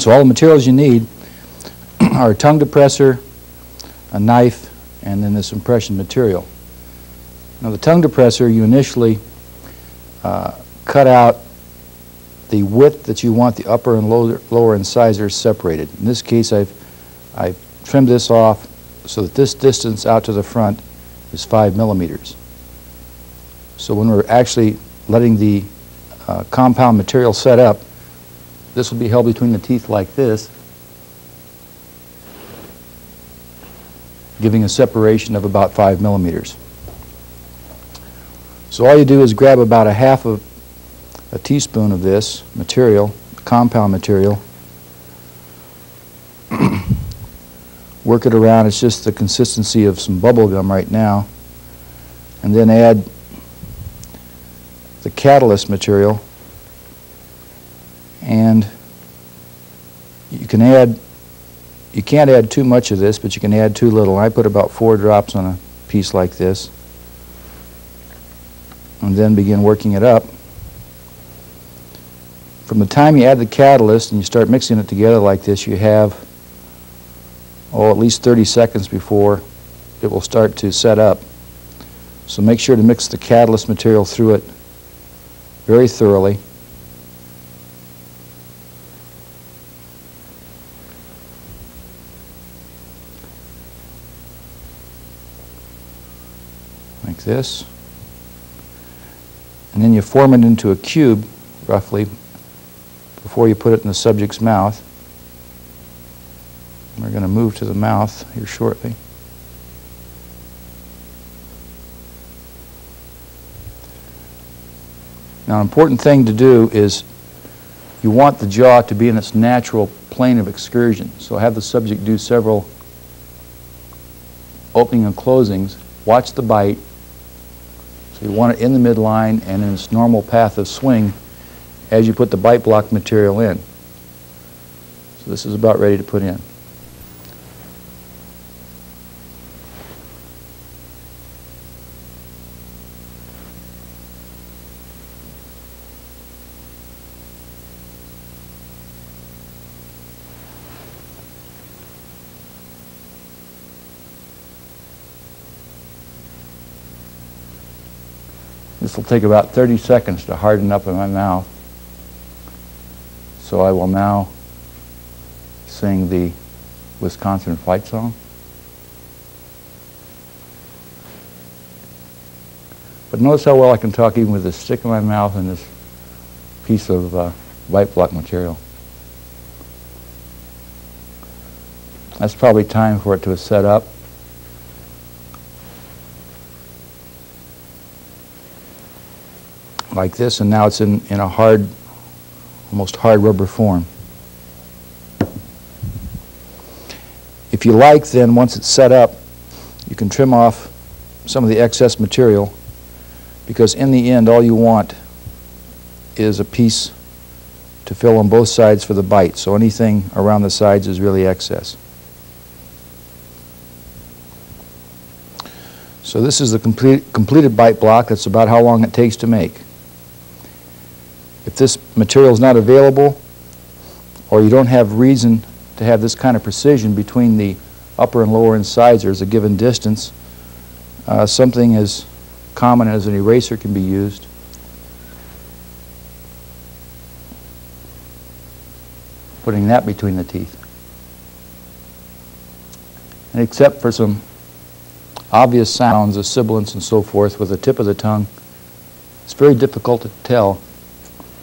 So all the materials you need are a tongue depressor, a knife, and then this impression material. Now the tongue depressor, you initially cut out the width that you want the upper and lower incisors separated. In this case, I've trimmed this off so that this distance out to the front is 5 millimeters. So when we're actually letting the compound material set up, this will be held between the teeth like this, giving a separation of about 5 millimeters. So all you do is grab about a half of a teaspoon of this material, compound material, work it around. It's just the consistency of some bubble gum right now, and then add the catalyst material, and you can't add too much of this, but you can add too little. I put about 4 drops on a piece like this, and then begin working it up. From the time you add the catalyst and you start mixing it together like this, you have at least 30 seconds before it will start to set up. So make sure to mix the catalyst material through it very thoroughly. Like this. And then you form it into a cube, roughly, before you put it in the subject's mouth. We're going to move to the mouth here shortly. Now, an important thing to do is you want the jaw to be in its natural plane of excursion. So have the subject do several opening and closings. Watch the bite. So you want it in the midline and in its normal path of swing as you put the bite block material in. So this is about ready to put in. This will take about 30 seconds to harden up in my mouth. So I will now sing the Wisconsin fight song. But notice how well I can talk even with this stick in my mouth and this piece of bite block material. That's probably time for it to set up. Like this, and now it's in a hard, almost hard rubber form. If you like, then once it's set up, you can trim off some of the excess material, because in the end all you want is a piece to fill on both sides for the bite. So anything around the sides is really excess. So this is the completed bite block. That's about how long it takes to make. If this material is not available, or you don't have reason to have this kind of precision between the upper and lower incisors, a given distance, something as common as an eraser can be used. Putting that between the teeth. And except for some obvious sounds of sibilance and so forth with the tip of the tongue, it's very difficult to tell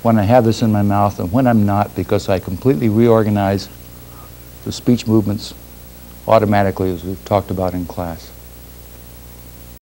when I have this in my mouth and when I'm not, because I completely reorganize the speech movements automatically, as we've talked about in class.